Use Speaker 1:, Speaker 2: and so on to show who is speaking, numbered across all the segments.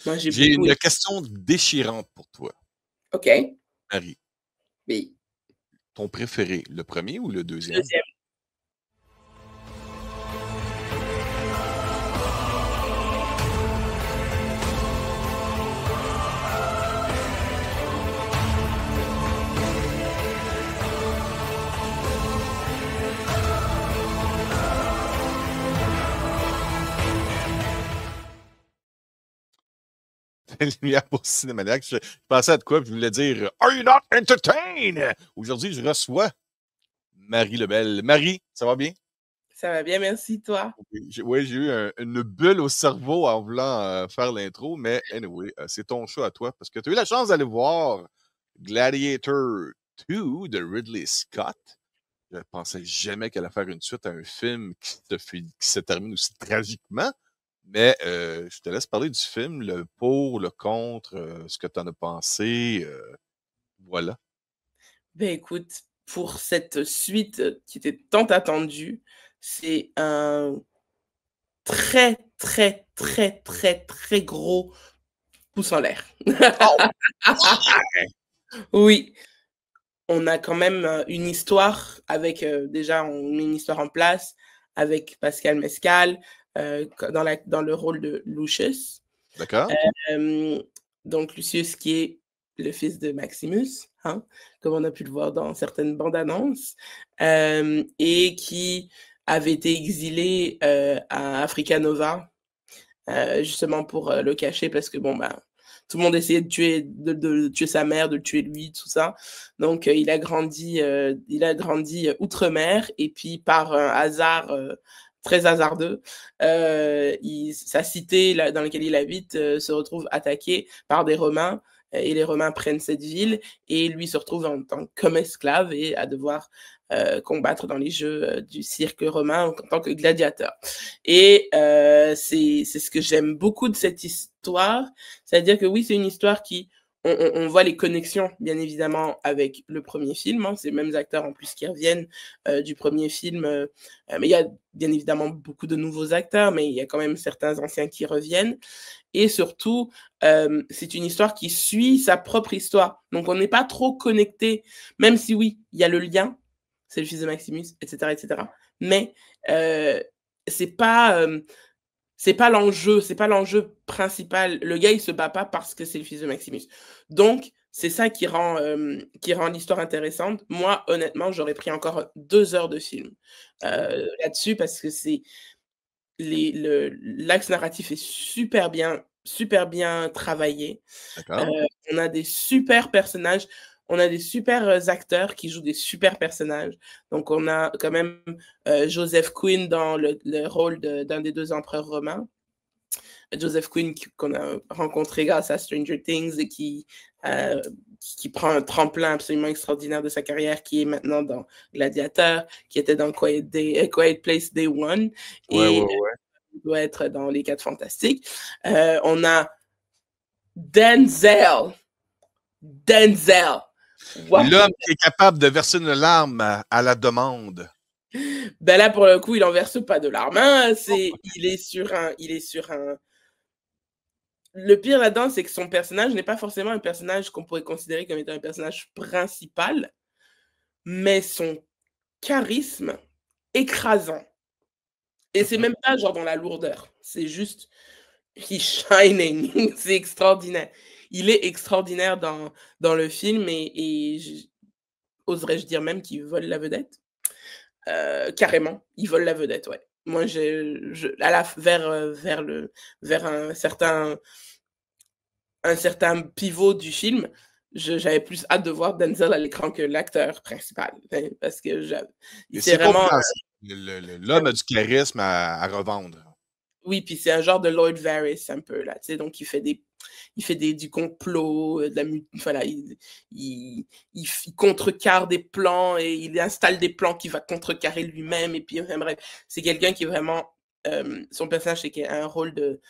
Speaker 1: Moi, j'ai
Speaker 2: J'ai
Speaker 1: beaucoup
Speaker 2: une
Speaker 1: aimé.
Speaker 2: question déchirante pour toi,
Speaker 1: OK.
Speaker 2: Marie.
Speaker 1: Oui.
Speaker 2: Ton préféré, le premier ou le deuxième?
Speaker 1: Deuxième.
Speaker 2: Lumière pour Cinémaniac. Je pensais à de quoi, puis je voulais dire Are you not entertained? Aujourd'hui, je reçois Marie Lebel. Marie, ça va bien?
Speaker 1: Ça va bien, merci, toi.
Speaker 2: Oui, j'ai eu une bulle au cerveau en voulant faire l'intro, mais anyway, c'est ton choix à toi parce que tu as eu la chance d'aller voir Gladiator 2 de Ridley Scott. Je ne pensais jamais qu'elle allait faire une suite à un film qui se termine aussi tragiquement. Mais je te laisse parler du film, le pour, le contre, ce que tu en as pensé. Voilà.
Speaker 1: Ben écoute, pour cette suite qui était tant attendue, c'est un très, très, très, très, très gros pouce en l'air.
Speaker 2: Oh!
Speaker 1: Oui, on a quand même une histoire avec, déjà, on met une histoire en place avec Pascal Mescal dans le rôle de Lucius.
Speaker 2: D'accord?
Speaker 1: Euh, donc, Lucius qui est le fils de Maximus, hein, comme on a pu le voir dans certaines bandes annonces, et qui avait été exilé à Africa Nova, justement pour le cacher, parce que bon, ben, tout le monde essayait de tuer sa mère, de le tuer lui, tout ça. Donc, il a grandi outre-mer, et puis par un hasard très hasardeux, sa cité dans laquelle il habite se retrouve attaquée par des Romains, et les Romains prennent cette ville, et lui se retrouve comme esclave et à devoir combattre dans les jeux du cirque romain en tant que gladiateur. Et c'est ce que j'aime beaucoup de cette histoire, c'est-à-dire que oui, c'est une histoire qui, on voit les connexions, bien évidemment, avec le premier film, hein, ces mêmes acteurs en plus qui reviennent du premier film, mais il y a bien évidemment beaucoup de nouveaux acteurs, mais il y a quand même certains anciens qui reviennent. Et surtout, c'est une histoire qui suit sa propre histoire. Donc, on n'est pas trop connecté, même si oui, il y a le lien, c'est le fils de Maximus, etc., etc. Mais c'est pas c'est pas l'enjeu principal. Le gars, il se bat pas parce que c'est le fils de Maximus. Donc, c'est ça qui rend l'histoire intéressante. Moi, honnêtement, j'aurais pris encore 2 heures de film là-dessus parce que l'axe narratif est super bien travaillé.
Speaker 2: D'accord?
Speaker 1: On a des super personnages, on a des super acteurs qui jouent des super personnages. Donc, on a quand même Joseph Quinn dans le rôle d'un des deux empereurs romains. Joseph Quinn qu'on a rencontré grâce à Stranger Things et qui prend un tremplin absolument extraordinaire de sa carrière, qui est maintenant dans Gladiator, qui était dans Quiet Place Day One,
Speaker 2: Ouais, ouais,
Speaker 1: et
Speaker 2: ouais.
Speaker 1: doit être dans Les 4 Fantastiques. On a Denzel.
Speaker 2: L'homme
Speaker 1: Washington.
Speaker 2: qui est capable de verser une larme à la demande.
Speaker 1: Ben là, pour le coup, il en verse pas de larmes. Hein. Il est sur un. Le pire là-dedans, c'est que son personnage n'est pas forcément un personnage qu'on pourrait considérer comme étant un personnage principal, mais son charisme écrasant. Et c'est même pas genre dans la lourdeur. C'est juste he's shining. C'est extraordinaire. Il est extraordinaire dans le film, et oserais-je dire même qu'il vole la vedette. Carrément, il vole la vedette, ouais. Moi, vers un certain pivot du film, j'avais plus hâte de voir Denzel à l'écran que l'acteur principal. Parce que
Speaker 2: Et
Speaker 1: c'est
Speaker 2: c'est
Speaker 1: vraiment.
Speaker 2: compréhensible. L'homme a du charisme à revendre.
Speaker 1: Oui, puis c'est un genre de Lloyd Varys un peu, là, tu sais, donc du complot, voilà, il contrecarre des plans et il installe des plans qu'il va contrecarrer lui-même, et puis, enfin, bref, c'est quelqu'un qui est vraiment, son personnage, c'est qu'il a un rôle de,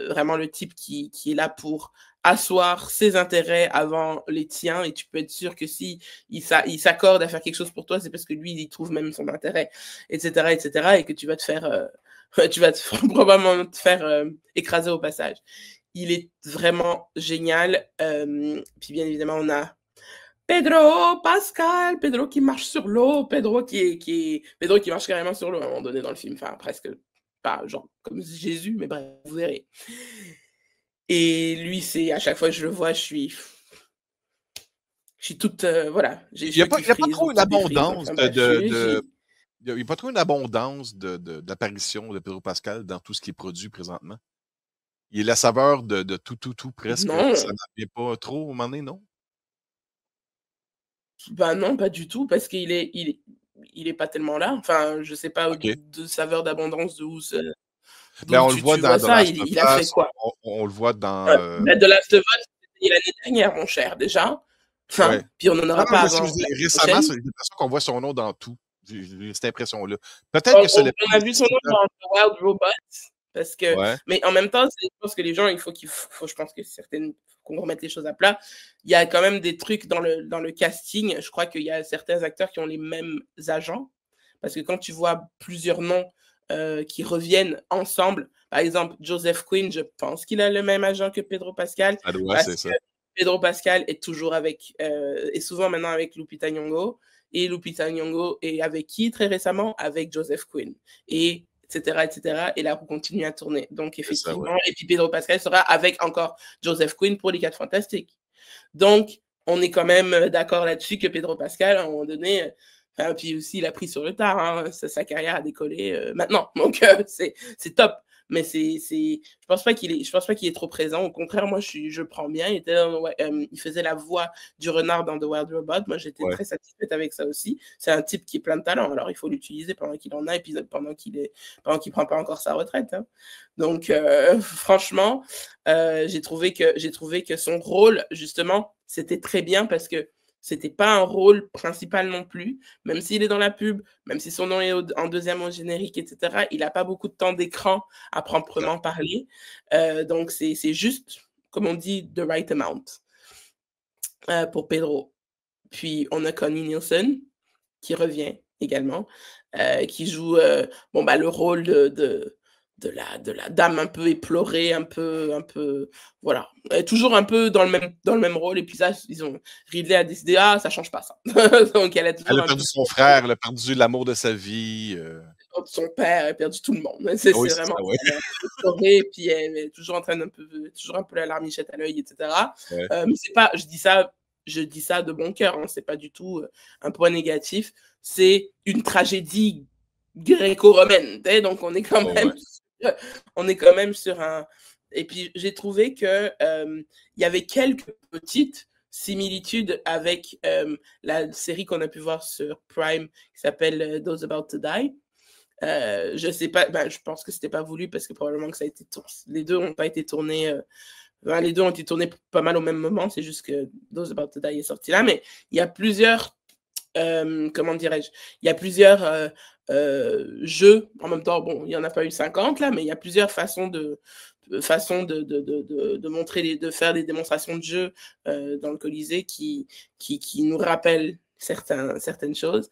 Speaker 1: vraiment le type qui est là pour asseoir ses intérêts avant les tiens, et tu peux être sûr que si il s'accorde à faire quelque chose pour toi, c'est parce que lui, il trouve même son intérêt, etc., et que tu vas te faire probablement te faire écraser au passage. il est vraiment génial. Puis bien évidemment, on a Pedro Pascal, Pedro qui marche sur l'eau, Pedro Pedro qui marche carrément sur l'eau à un moment donné dans le film, enfin presque pas genre comme Jésus, mais bref, vous verrez. Et lui, c'est à chaque fois que je le vois, je suis toute, voilà, j'ai les
Speaker 2: Il n'y a
Speaker 1: cheveux
Speaker 2: pas,
Speaker 1: qui
Speaker 2: il y a pas
Speaker 1: frisent,
Speaker 2: trop
Speaker 1: mon
Speaker 2: une
Speaker 1: cou qui frise,
Speaker 2: abondance
Speaker 1: enfin bref, je suis
Speaker 2: il y a pas trop une abondance d'apparitions de Pedro Pascal dans tout ce qui est produit présentement. Il est la saveur de tout presque. Ça
Speaker 1: non,
Speaker 2: n'en vient pas trop au moment donné, non?
Speaker 1: bah non, pas du tout, parce qu'il est pas tellement là. Enfin, je sais pas
Speaker 2: OK.
Speaker 1: de saveur d'abondance
Speaker 2: Ben,
Speaker 1: d'où
Speaker 2: on le voit
Speaker 1: tu vois
Speaker 2: dans The
Speaker 1: ça.
Speaker 2: Last
Speaker 1: Il
Speaker 2: of
Speaker 1: il a fait
Speaker 2: Us,
Speaker 1: quoi?
Speaker 2: on le voit dans,
Speaker 1: Bah, The Last of Us, c'était l'année dernière, mon cher, déjà.
Speaker 2: ouais.
Speaker 1: Enfin, puis on n'en
Speaker 2: Non,
Speaker 1: aura
Speaker 2: non,
Speaker 1: pas
Speaker 2: mais si je
Speaker 1: avant
Speaker 2: dis
Speaker 1: l'année
Speaker 2: récemment,
Speaker 1: prochaine.
Speaker 2: j'ai l'impression qu'on voit son nom dans tout. J'ai cette impression-là. Peut-être que ce n'est pas
Speaker 1: On a vu son nom
Speaker 2: nécessairement
Speaker 1: dans The Wild Robots, parce que
Speaker 2: ouais,
Speaker 1: mais en même temps, je pense que les gens, je pense que qu'on remette les choses à plat. Il y a quand même des trucs dans le casting. Je crois qu'il y a certains acteurs qui ont les mêmes agents, parce que quand tu vois plusieurs noms qui reviennent ensemble, par exemple, Joseph Quinn, je pense qu'il a le même agent que Pedro Pascal,
Speaker 2: ça doit,
Speaker 1: parce
Speaker 2: c'est
Speaker 1: que
Speaker 2: ça.
Speaker 1: Pedro Pascal est toujours est souvent maintenant avec Lupita Nyong'o, et Lupita Nyong'o est avec qui très récemment? Avec Joseph Quinn. Et etc., etc. Et la roue continue à tourner. Donc,
Speaker 2: C'est ça, ouais.
Speaker 1: effectivement, et puis Pedro Pascal sera avec encore Joseph Quinn pour les 4 Fantastiques. Donc, on est quand même d'accord là-dessus que Pedro Pascal, à un moment donné, puis aussi, il a pris sur le tard, hein, sa carrière a décollé maintenant. Donc, c'est top. Mais je pense pas qu'il est trop présent. Au contraire, moi, je prends bien. Il faisait la voix du renard dans The Wild Robot. Moi, j'étais
Speaker 2: Ouais.
Speaker 1: très satisfaite avec ça aussi. C'est un type qui est plein de talent. Alors, il faut l'utiliser pendant qu'il en a et puis pendant qu'il prend pas encore sa retraite. Hein. Donc, franchement, j'ai trouvé que son rôle, justement, c'était très bien parce que c'était pas un rôle principal non plus, même s'il est dans la pub, même si son nom est en deuxième au générique, etc. Il n'a pas beaucoup de temps d'écran à proprement parler. Donc, c'est juste, comme on dit, the right amount pour Pedro. Puis, on a Connie Nielsen qui revient également, qui joue le rôle de la dame un peu éplorée, un peu voilà, toujours un peu dans le même rôle. Et puis ça, Ridley a décidé, ah, ça change pas ça. Donc elle a
Speaker 2: Elle
Speaker 1: toujours
Speaker 2: a
Speaker 1: un peu
Speaker 2: perdu son frère, elle a perdu l'amour de sa vie,
Speaker 1: perdu son père, elle a perdu tout le monde.
Speaker 2: oui,
Speaker 1: C'est
Speaker 2: c'est
Speaker 1: vraiment
Speaker 2: ça,
Speaker 1: ça.
Speaker 2: ouais.
Speaker 1: Elle est un peu éplorée, puis elle est toujours en train toujours un peu la larmichette à l'œil, etc.
Speaker 2: Ouais.
Speaker 1: Mais c'est pas, je dis ça de bon cœur, hein, c'est pas du tout un point négatif. C'est une tragédie gréco-romaine, donc
Speaker 2: Ouais, ouais.
Speaker 1: on est quand même sur un. Et puis j'ai trouvé que il y avait quelques petites similitudes avec la série qu'on a pu voir sur Prime qui s'appelle Those About to Die. Je sais pas, je pense que c'était pas voulu parce que probablement que ça a été les deux n'ont pas été tournés. Les deux ont été tournés pas mal au même moment, c'est juste que Those About to Die est sorti là, mais il y a plusieurs comment dirais-je, il y a plusieurs jeux, en même temps, bon, il n'y en a pas eu 50 là, mais il y a plusieurs façons de montrer, de faire des démonstrations de jeux dans le Colisée qui nous rappellent certaines choses.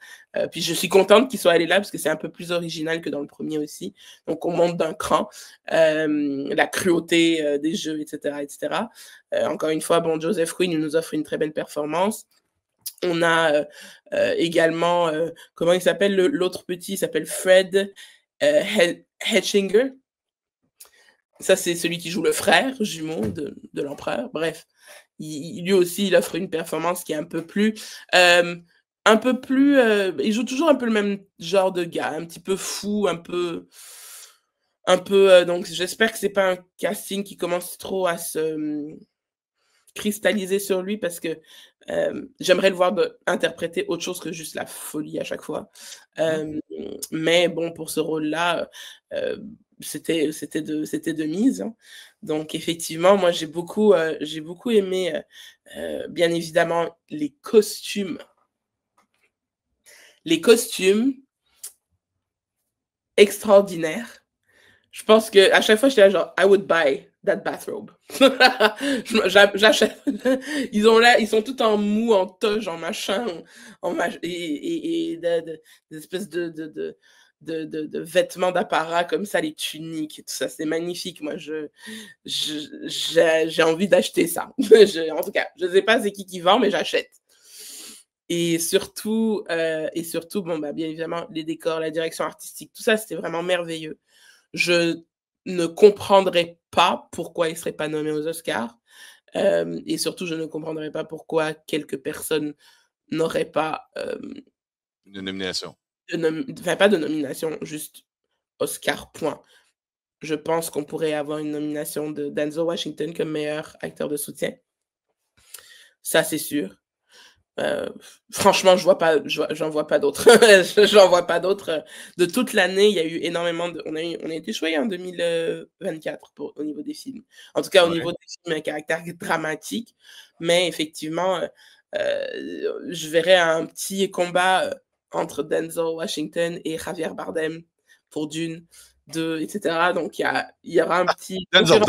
Speaker 1: Puis je suis contente qu'ils soient allés là parce que c'est un peu plus original que dans le premier aussi. Donc on monte d'un cran la cruauté des jeux, etc. etc. Encore une fois, bon, Joseph Quinn il nous offre une très belle performance. On a également, comment il s'appelle l'autre petit, il s'appelle Fred Hetchinger. Ça, c'est celui qui joue le frère jumeau de l'empereur. Bref, lui aussi, il offre une performance qui est un peu plus. Il joue toujours un peu le même genre de gars, un petit peu fou, un peu. Donc, j'espère que c'est pas un casting qui commence trop à se cristalliser sur lui parce que j'aimerais le voir interpréter autre chose que juste la folie à chaque fois. Mais bon, pour ce rôle-là, c'était de mise. Hein. Donc effectivement, moi j'ai beaucoup aimé, bien évidemment, les costumes. Les costumes extraordinaires. Je pense que à chaque fois, j'étais là genre, I would buy that bathrobe. J'achète. Ils sont tout en mou, en toge, en machin, des espèces de vêtements d'apparat comme ça, les tuniques et tout ça. C'est magnifique. Moi, j'ai envie d'acheter ça. En tout cas, je ne sais pas c'est qui vend, mais j'achète. Et surtout, bon, bah, bien évidemment, les décors, la direction artistique, tout ça, c'était vraiment merveilleux. Je ne comprendrais pas pourquoi il ne serait pas nommé aux Oscars. Et surtout, je ne comprendrais pas pourquoi quelques personnes n'auraient pas
Speaker 2: Une nomination.
Speaker 1: Enfin, pas de nomination, juste Oscar, point. Je pense qu'on pourrait avoir une nomination de Denzel Washington comme meilleur acteur de soutien. Ça, c'est sûr. Franchement, j'en vois pas d'autres. J'en vois pas d'autres. De toute l'année, il y a eu énormément de. On a été choyés en 2024 au niveau des films. En tout cas, au niveau des films à caractère dramatique. Mais effectivement, je verrais un petit combat entre Denzel Washington et Javier Bardem pour Dune 2, etc. Donc, il y aura un petit.
Speaker 2: Denzel.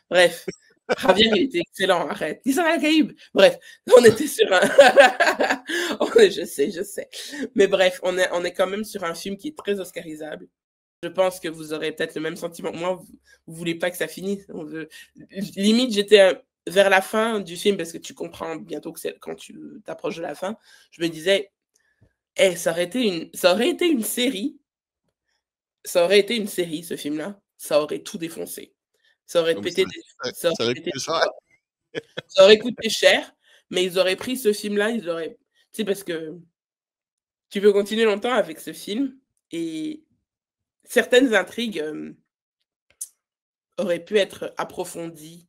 Speaker 1: Bref. Javier, il était excellent, arrête. L'histoire des Caraïbes. Bref, on était sur un. Je sais. Mais bref, on est quand même sur un film qui est très oscarisable. Je pense que vous aurez peut-être le même sentiment. Moi, vous voulez pas que ça finisse. Limite, j'étais vers la fin du film, parce que tu comprends bientôt que c'est quand tu t'approches de la fin. Je me disais, ça aurait été une série. Ça aurait été une série, ce film-là. Ça aurait tout défoncé. Ça aurait pété ça aurait coûté cher, mais ils auraient pris ce film-là, tu sais, parce que tu peux continuer longtemps avec ce film et certaines intrigues auraient pu être approfondies.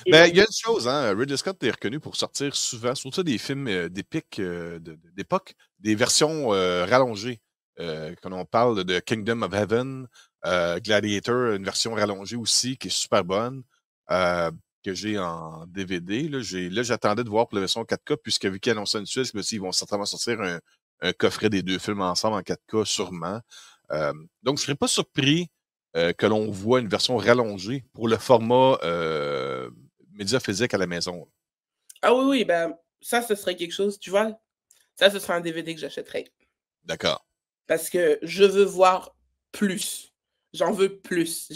Speaker 2: Ben, il y a une chose, hein, Ridley Scott est reconnu pour sortir souvent, surtout des films d'épique d'époque, des versions rallongées. Quand on parle de Kingdom of Heaven, Gladiator, une version rallongée aussi, qui est super bonne, que j'ai en DVD. Là, j'attendais de voir pour la version 4K, puisque vu qu'ils annonçaient une suite, je me suis dit, ils vont certainement sortir un coffret des deux films ensemble en 4K, sûrement. Donc, je ne serais pas surpris que l'on voit une version rallongée pour le format média physique à la maison.
Speaker 1: Ah oui, ben, ça, ce serait quelque chose, tu vois. Ça, ce serait un DVD que j'achèterais.
Speaker 2: D'accord.
Speaker 1: Parce que je veux voir plus. J'en veux plus.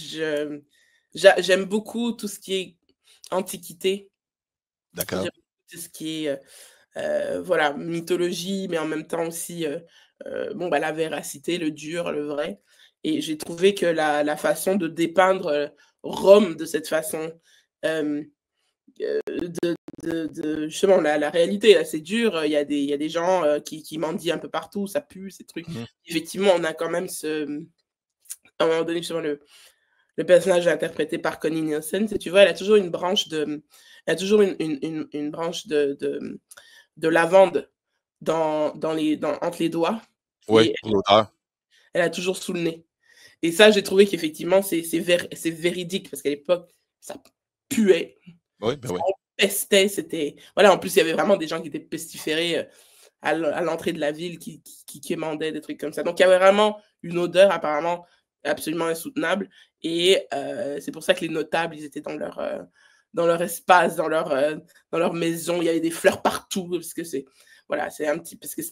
Speaker 1: J'aime beaucoup tout ce qui est antiquité.
Speaker 2: D'accord.
Speaker 1: J'aime tout ce qui est voilà, mythologie, mais en même temps aussi bon, bah, la véracité, le dur, le vrai. Et j'ai trouvé que la façon de dépeindre Rome de cette façon, justement, la réalité, là, c'est dur. Il y a des gens qui mendient un peu partout, ça pue, ces trucs. Effectivement, on a quand même à un moment donné, justement, le personnage interprété par Connie Nielsen, tu vois, elle a toujours une branche une branche de lavande entre les doigts.
Speaker 2: Oui,
Speaker 1: Et
Speaker 2: pour l'auteur.
Speaker 1: elle a toujours sous le nez. Et ça, j'ai trouvé qu'effectivement, c'est véridique, parce qu'à l'époque, ça puait.
Speaker 2: Oui, ben oui.
Speaker 1: Ça pestait, c'était. Voilà, en plus, il y avait vraiment des gens qui étaient pestiférés à l'entrée de la ville, qui quémandaient, des trucs comme ça. Donc, il y avait vraiment une odeur apparemment absolument insoutenable. Et c'est pour ça que les notables, ils étaient dans leur espace, dans leur maison. Il y avait des fleurs partout, parce que c'est. Voilà, c'est un petit. Parce que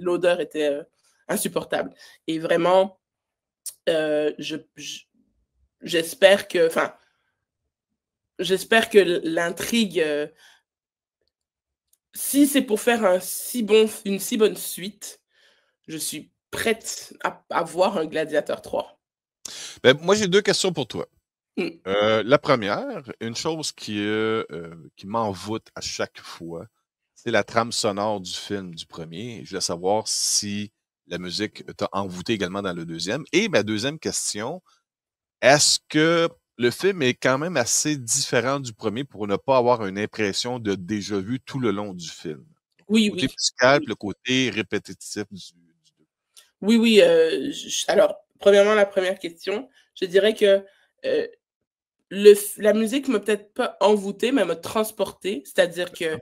Speaker 1: l'odeur était insupportable. Et vraiment, j'espère que. Enfin, j'espère que l'intrigue. Si c'est pour faire une si bonne suite, je suis prête à voir un Gladiateur 3.
Speaker 2: Ben, moi, j'ai deux questions pour toi.
Speaker 1: Mm.
Speaker 2: La première, une chose qui m'envoûte à chaque fois, c'est la trame sonore du film du premier. Je voulais savoir si la musique t'a envoûté également dans le deuxième. Et ma deuxième question, est-ce que le film est quand même assez différent du premier pour ne pas avoir une impression de déjà vu tout le long du film?
Speaker 1: Oui,
Speaker 2: Le côté
Speaker 1: oui.
Speaker 2: musical, le côté répétitif du
Speaker 1: Oui. Alors, premièrement, la première question, je dirais que la musique m'a peut-être pas envoûtée, mais m'a transportée. C'est-à-dire que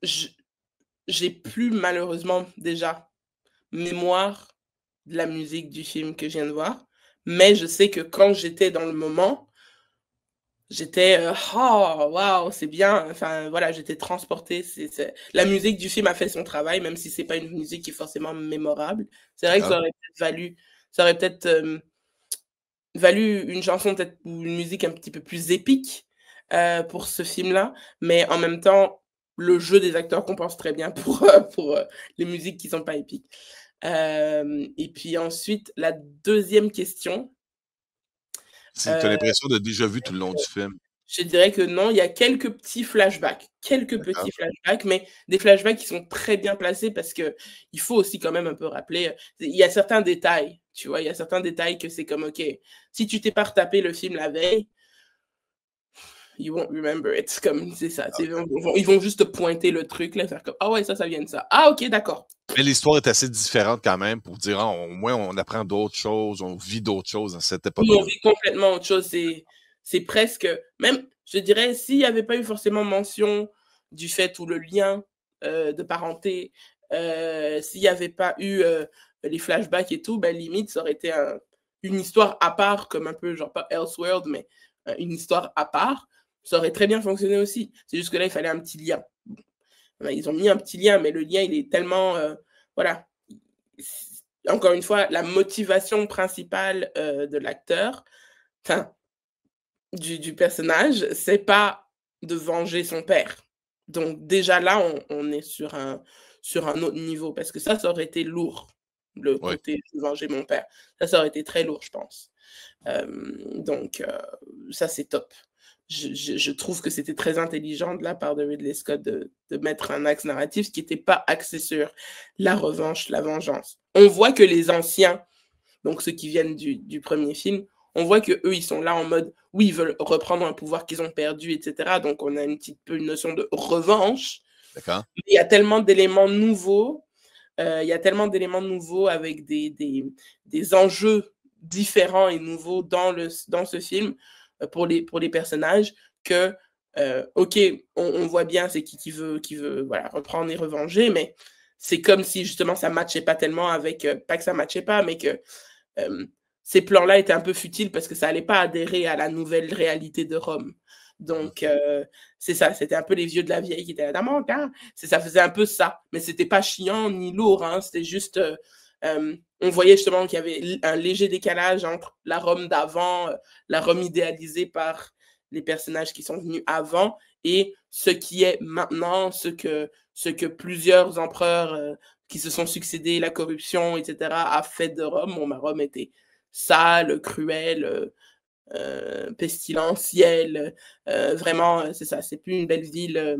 Speaker 1: j'ai plus malheureusement déjà mémoire de la musique du film que je viens de voir. Mais je sais que quand j'étais dans le moment, J'étais, «Oh waouh, c'est bien», enfin voilà, j'étais transportée, c'est la musique du film a fait son travail, même si c'est pas une musique qui est forcément mémorable. C'est vrai que
Speaker 2: D'accord.
Speaker 1: ça aurait peut-être, valu une chanson peut-être ou une musique un petit peu plus épique, pour ce film-là, mais en même temps, le jeu des acteurs compense très bien pour, les musiques qui sont pas épiques. Et puis ensuite, la deuxième question,
Speaker 2: Si tu as
Speaker 1: heu
Speaker 2: l'impression de déjà vu tout le long du film.
Speaker 1: je dirais que non, il y a quelques
Speaker 2: D'accord.
Speaker 1: petits flashbacks, mais des flashbacks qui sont très bien placés parce que il faut aussi quand même un peu rappeler, il y a certains détails, tu vois? Il y a certains détails que c'est comme, OK, si tu t'es pas retapé le film la veille, you won't remember it, comme c'est ça, c'est ils vont juste te pointer le truc là, faire comme: «Ah ouais, ça vient de ça. Ah OK, d'accord».
Speaker 2: Mais l'histoire est assez différente quand même pour dire: «Ah, au moins on apprend d'autres choses, on vit d'autres choses dans cette
Speaker 1: Nous, on
Speaker 2: époque-là».
Speaker 1: vit complètement autre chose. C'est presque même, je dirais, s'il y avait pas eu forcément mention du fait ou le lien, de parenté, s'il y avait pas eu, les flashbacks et tout, bah, limite, ça aurait été une histoire à part, comme un peu genre pas Elseworld, mais, une histoire à part. Ça aurait très bien fonctionné aussi. C'est juste que là, il fallait un petit lien. Bah, ils ont mis un petit lien, mais le lien, il est tellement, voilà. Encore une fois, la motivation principale, de l'acteur, enfin, du personnage, c'est pas de venger son père. Donc déjà là, on est sur un autre niveau parce que ça aurait été lourd, le
Speaker 2: Oui.
Speaker 1: côté «je veux venger mon père». Ça aurait été très lourd, je pense. Donc ça, c'est top. Je trouve que c'était très intelligent de la part de Ridley Scott de mettre un axe narratif qui était pas axé sur la revanche, la vengeance. On voit que les anciens, donc ceux qui viennent du premier film, on voit que eux ils sont là en mode, oui, ils veulent reprendre un pouvoir qu'ils ont perdu, et cetera. Donc on a une petite peu une notion de revanche.
Speaker 2: D'accord.
Speaker 1: Mais il y a tellement d'éléments nouveaux, il y a tellement d'éléments nouveaux avec des enjeux différents et nouveaux dans ce film, pour les personnages que, OK, on voit bien c'est qui veut, voilà, reprendre et revenger, mais c'est comme si justement ça matchait pas tellement avec, pas que ça matchait pas, mais que euh, ces plans-là étaient un peu futiles parce que ça allait pas adhérer à la nouvelle réalité de Rome.
Speaker 2: Mmh.
Speaker 1: Donc, c'est ça, c'était un peu les vieux de la vieille qui étaient là, dans mon temps. Ça faisait un peu ça, mais c'était pas chiant ni lourd, hein, c'était juste, on voyait justement qu'il y avait un léger décalage entre la Rome d'avant, la Rome idéalisée par les personnages qui sont venus avant, et ce qui est maintenant, ce que plusieurs empereurs, qui se sont succédés, la corruption, et cetera, a fait de Rome. Bon, bah, Rome était sale, cruelle, pestilentielle, vraiment, c'est ça, c'est plus une belle ville,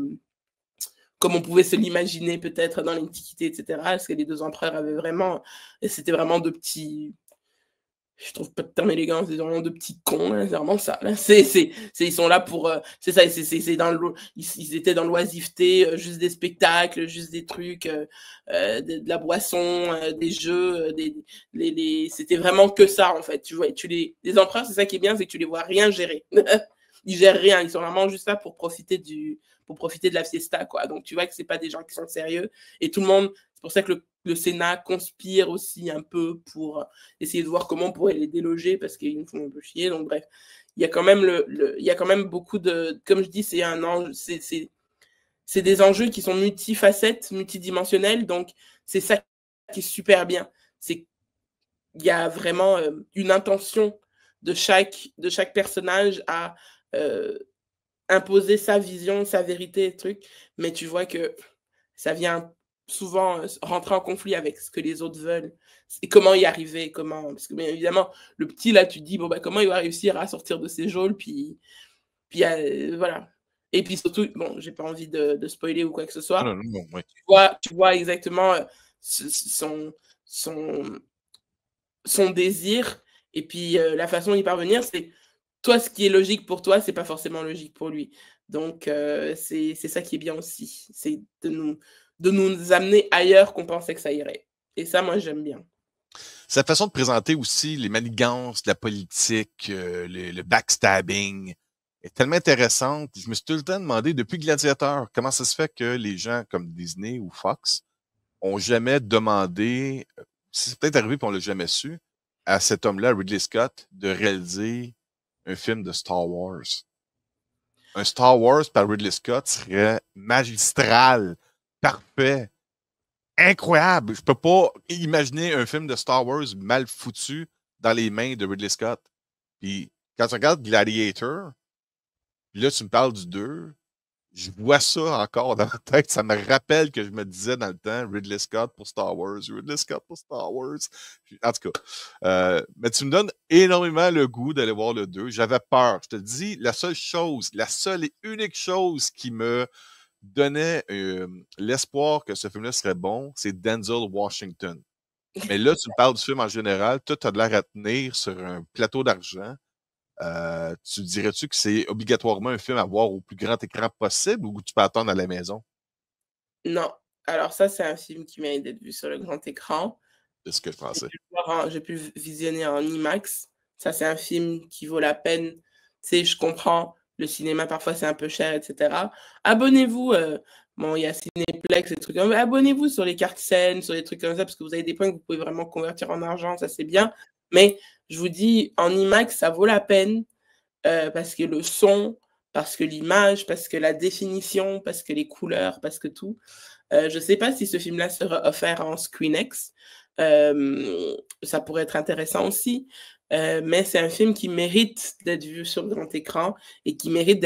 Speaker 1: comme on pouvait se l'imaginer peut-être dans l'Antiquité, et cetera. Parce que les 2 empereurs avaient vraiment, c'était vraiment de petits, je trouve pas de terme élégant, c'est vraiment de petits cons, là, c'est vraiment ça, là. Ils sont là pour, c'est ça, c'est dans ils étaient dans l'oisiveté, juste des spectacles, juste des trucs, de la boisson, des jeux, c'était vraiment que ça, en fait. Tu vois, les empereurs, c'est ça qui est bien, c'est que tu les vois rien gérer. Ils gèrent rien, ils sont vraiment juste là pour profiter de la fiesta, quoi. Donc tu vois que c'est pas des gens qui sont sérieux, et tout le monde, c'est pour ça que le Sénat conspire aussi un peu pour essayer de voir comment on pourrait les déloger parce qu'ils nous font un peu chier. Donc bref, il y a quand même il y a quand même beaucoup de, comme je dis, c'est des enjeux qui sont multifacettes, multidimensionnels. Donc c'est ça qui est super bien. C'est il y a vraiment une intention de chaque personnage à euh, imposer sa vision, sa vérité, truc. Mais tu vois que ça vient souvent rentrer en conflit avec ce que les autres veulent. Et comment y arriver, comment. Parce que bien évidemment, le petit là, tu te dis, bon, bah, comment il va réussir à sortir de ses geôles, puis voilà. Et puis surtout, bon, j'ai pas envie de spoiler ou quoi que ce
Speaker 2: Ah
Speaker 1: soit.
Speaker 2: non, non, non, oui.
Speaker 1: Tu vois exactement son, son, son désir, et puis la façon d'y parvenir, c'est toi, ce qui est logique pour toi, c'est pas forcément logique pour lui. Donc, c'est ça qui est bien aussi, c'est de nous amener ailleurs qu'on pensait que ça irait. Et ça, moi, j'aime bien.
Speaker 2: Sa façon de présenter aussi les manigances de la politique, le backstabbing est tellement intéressante. Je me suis tout le temps demandé, depuis Gladiateur, comment ça se fait que les gens comme Disney ou Fox ont jamais demandé, c'est peut-être arrivé qu'on l'a jamais su, à cet homme-là, Ridley Scott, de réaliser un film de Star Wars. Un Star Wars par Ridley Scott serait magistral, parfait, incroyable. Je peux pas imaginer un film de Star Wars mal foutu dans les mains de Ridley Scott. Puis quand tu regardes Gladiator, puis là tu me parles du 2, je vois ça encore dans ma tête. Ça me rappelle que je me disais dans le temps Ridley Scott pour Star Wars, Ridley Scott pour Star Wars. En tout cas, mais tu me donnes énormément le goût d'aller voir le 2. J'avais peur. Je te dis, la seule et unique chose qui me donnait l'espoir que ce film-là serait bon, c'est Denzel Washington. Mais là, tu me parles du film en général. Tout a de l'air à tenir sur un plateau d'argent. Tu dirais-tu que c'est obligatoirement un film à voir au plus grand écran possible ou tu peux attendre à la maison?
Speaker 1: Non. Alors ça, c'est un film qui mérite d'être vu sur le grand écran.
Speaker 2: C'est ce que je pensais.
Speaker 1: J'ai pu visionner en IMAX. Ça, c'est un film qui vaut la peine. Tu sais, je comprends, le cinéma, parfois, c'est un peu cher, etc. Abonnez-vous, bon, il y a Cinéplex, des trucs comme ça. Abonnez-vous sur les cartes scènes, sur les trucs comme ça, parce que vous avez des points que vous pouvez vraiment convertir en argent, ça, c'est bien. Mais je vous dis, en IMAX, ça vaut la peine, parce que le son, parce que l'image, parce que la définition, parce que les couleurs, parce que tout. Je ne sais pas si ce film-là sera offert en ScreenX. Ça pourrait être intéressant aussi. Mais c'est un film qui mérite d'être vu sur grand écran et qui mérite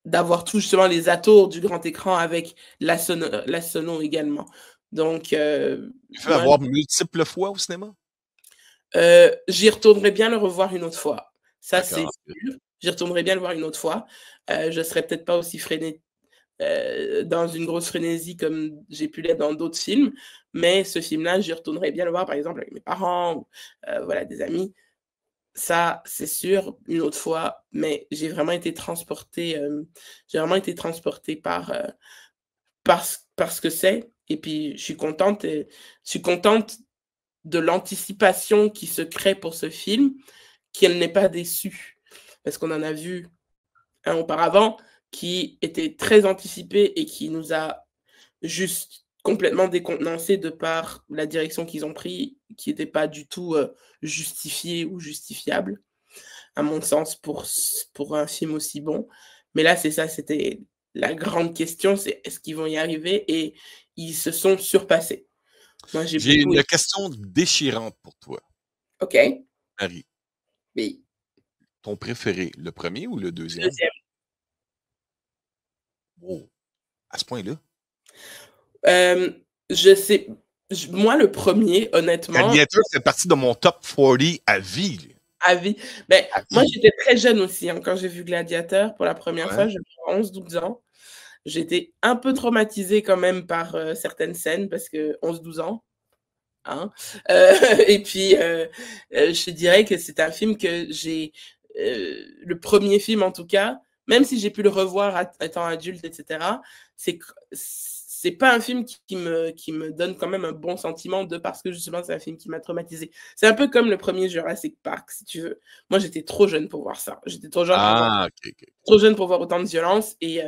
Speaker 1: d'avoir tout justement les atours du grand écran avec la sono également. Donc,
Speaker 2: Il faut avoir multiples fois au cinéma?
Speaker 1: j'y retournerai bien le revoir une autre fois. Ça, c'est
Speaker 2: D'accord.
Speaker 1: sûr. J'y retournerai bien le voir une autre fois. Je ne serai peut-être pas aussi freiné dans une grosse frénésie comme j'ai pu l'être dans d'autres films, mais ce film-là, j'y retournerai bien le voir, par exemple, avec mes parents ou voilà, des amis. Ça, c'est sûr, une autre fois, mais j'ai vraiment été transportée, par ce que c'est. Et puis, je suis contente de l'anticipation qui se crée pour ce film, qu'elle n'est pas déçue. Parce qu'on en a vu un auparavant qui était très anticipé et qui nous a juste complètement décontenancé de par la direction qu'ils ont pris, qui n'était pas du tout justifiée ou justifiable, à mon sens, pour un film aussi bon. Mais là, c'est ça, c'était la grande question, c'est est-ce qu'ils vont y arriver? Et ils se sont surpassés. Moi, j'ai
Speaker 2: J'ai
Speaker 1: beaucoup
Speaker 2: une
Speaker 1: aimé.
Speaker 2: question déchirante pour toi,
Speaker 1: OK,
Speaker 2: Marie.
Speaker 1: oui,
Speaker 2: Ton préféré, le premier ou le deuxième?
Speaker 1: deuxième.
Speaker 2: Oh, à ce point-là?
Speaker 1: Je sais, moi, le premier, honnêtement,
Speaker 2: Gladiator fait partie de mon top 40 à vie.
Speaker 1: à vie. Ben,
Speaker 2: À
Speaker 1: moi,
Speaker 2: vie.
Speaker 1: j'étais très jeune aussi, hein, quand j'ai vu Gladiateur pour la première
Speaker 2: Ouais.
Speaker 1: fois, j'avais 11-12 ans. J'étais un peu traumatisée quand même par certaines scènes, parce que 11-12 ans, hein. Et puis, je dirais que c'est un film que le premier film en tout cas, même si j'ai pu le revoir étant adulte, etc., c'est pas un film qui me donne quand même un bon sentiment parce que justement c'est un film qui m'a traumatisé. C'est un peu comme le premier Jurassic Park, si tu veux. Moi, j'étais trop jeune pour voir ça. J'étais
Speaker 2: Ah, OK, OK.
Speaker 1: trop jeune pour voir autant de violence. Et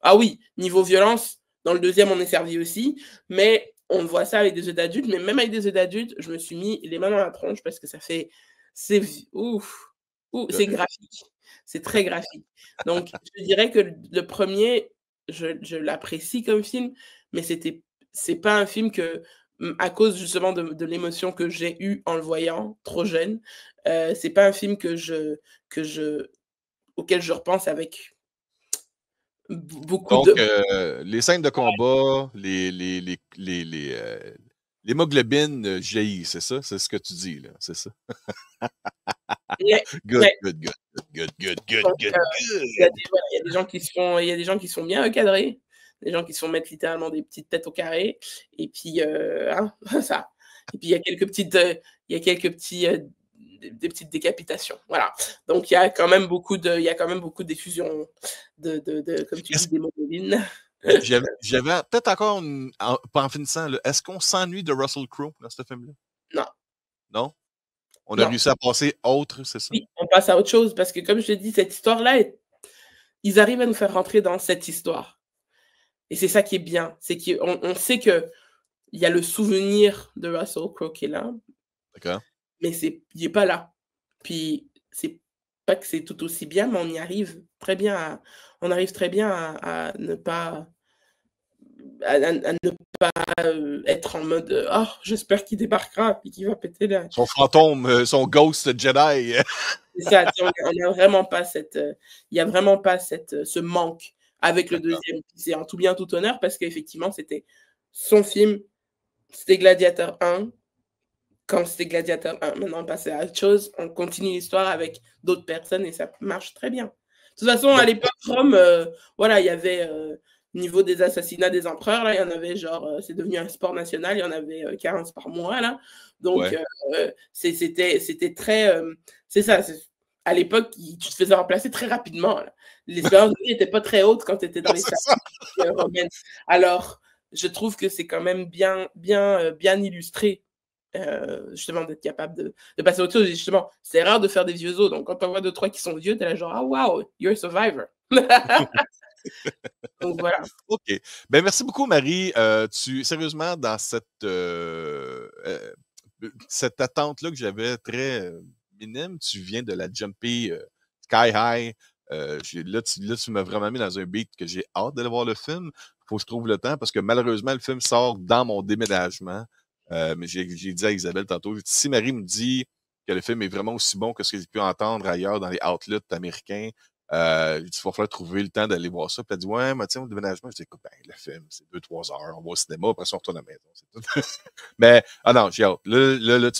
Speaker 1: ah oui, niveau violence, dans le deuxième, on est servi aussi, mais on voit ça avec des yeux d'adultes. Mais même avec des yeux d'adultes, je me suis mis les mains dans la tronche parce que c'est ouf, c'est graphique, c'est très graphique. Donc, je dirais que le premier, je l'apprécie comme film, mais c'est pas un film que, à cause justement de l'émotion que j'ai eue en le voyant trop jeune, c'est pas un film que je auquel je repense avec beaucoup
Speaker 2: Donc,
Speaker 1: de.
Speaker 2: les scènes de combat, l'hémoglobine jaillit, c'est ça? C'est ce que tu dis, là, c'est ça?
Speaker 1: Ouais,
Speaker 2: Good,
Speaker 1: ouais,
Speaker 2: good, good, good, good, good,
Speaker 1: donc
Speaker 2: good,
Speaker 1: il y a
Speaker 2: good.
Speaker 1: des voilà, il y a des gens qui sont bien recadrés, des gens qui se font mettre littéralement des petites têtes au carré et puis, hein, ça. Et puis il y a quelques petits, des petites décapitations, voilà. Donc il y a quand même beaucoup d'effusions de comme tu dis,
Speaker 2: Est-ce
Speaker 1: d'hémoglobine.
Speaker 2: j'avais peut-être encore pas en finissant, là, est-ce qu'on s'ennuie de Russell Crowe dans ce film-là?
Speaker 1: Non,
Speaker 2: Non? On a
Speaker 1: non.
Speaker 2: réussi à passer autre, c'est ça?
Speaker 1: Oui, on passe à autre chose parce que comme je te dis, cette histoire-là ils arrivent à nous faire rentrer dans cette histoire. Et c'est ça qui est bien, c'est qu'on sait qu'il y a le souvenir de Russell Crowe qui est là,
Speaker 2: D'accord.
Speaker 1: mais il n'est pas là. Puis pas que c'est tout aussi bien, mais on y arrive très bien on arrive très bien à ne pas à ne pas être en mode oh, j'espère qu'il débarquera et qu'il va péter la.
Speaker 2: Son fantôme, son ghost Jedi.
Speaker 1: C'est ça, on a vraiment pas il y a vraiment pas ce manque avec le deuxième. C'est en tout bien tout honneur parce qu'effectivement c'était son film, c'était Gladiator 1. Quand c'était Gladiator 1, maintenant on passe à autre chose, on continue l'histoire avec d'autres personnes et ça marche très bien. De toute façon, à l'époque, Rome, voilà, il y avait, au niveau des assassinats des empereurs, là, il y en avait genre, c'est devenu un sport national, il y en avait 15 par mois, là. Donc, c'était très. C'est ça, à l'époque, tu te faisais remplacer très rapidement. L'espérance de vie n'était pas très haute quand tu étais dans les salles romaines. Alors, je trouve que c'est quand même bien illustré justement d'être capable de passer à autre chose. Et justement, c'est rare de faire des vieux os. Donc, quand on voit 2-3 qui sont vieux, t'es là genre, ah wow, you're a survivor. Donc, voilà.
Speaker 2: OK. Ben, merci beaucoup, Marie. Sérieusement, dans cette attente-là que j'avais très minime, tu viens de la jumper sky high. Là, tu m'as vraiment mis dans un beat que j'ai hâte d'aller voir le film. Faut que je trouve le temps parce que malheureusement, le film sort dans mon déménagement. Mais j'ai dit à Isabelle tantôt, si Marie me dit que le film est vraiment aussi bon que ce que j'ai pu entendre ailleurs dans les outlets américains, il va falloir trouver le temps d'aller voir ça. Puis elle dit, ouais, mais tiens, au déménagement, je dis, écoute, ben, le film, c'est 2-3 heures, on va au cinéma, après ça, on retourne à la maison. C'est tout. Mais, non, j'ai hâte. Là,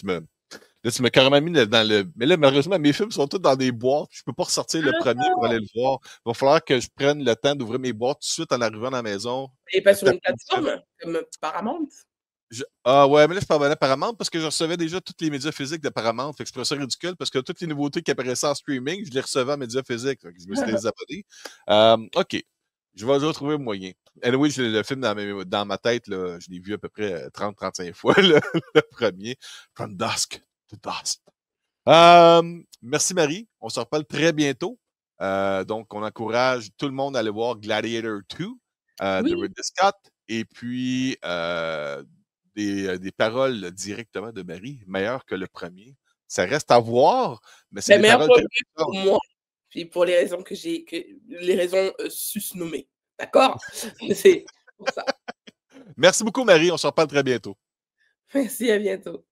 Speaker 2: tu m'as carrément mis dans le. Mais là, malheureusement, mes films sont tous dans des boîtes. Je peux pas ressortir le premier pour aller le voir. Il va falloir que je prenne le temps d'ouvrir mes boîtes tout de suite en arrivant à la maison.
Speaker 1: Et pas sur une plateforme comme Paramount?
Speaker 2: Ah ouais, mais là, je parle à Paramount parce que je recevais déjà tous les médias physiques de Paramount. Fait que je trouvais ça ridicule parce que toutes les nouveautés qui apparaissaient en streaming, je les recevais en médias physiques. Fait que je me suis désabonné. OK. Je vais retrouver un moyen. Anyway, le film dans ma tête, là, je l'ai vu à peu près 30-35 fois, le premier. From Dusk to Dusk. Merci Marie. On se reparle très bientôt. Donc, on encourage tout le monde à aller voir Gladiator 2 de Ridley Scott. Et puis, des paroles directement de Marie, meilleures que le premier. Ça reste à voir, mais c'est des
Speaker 1: meilleur
Speaker 2: paroles
Speaker 1: pour moi, puis pour les raisons les raisons susnommées. D'accord? C'est pour ça.
Speaker 2: Merci beaucoup, Marie. On se reparle très bientôt.
Speaker 1: Merci, à bientôt.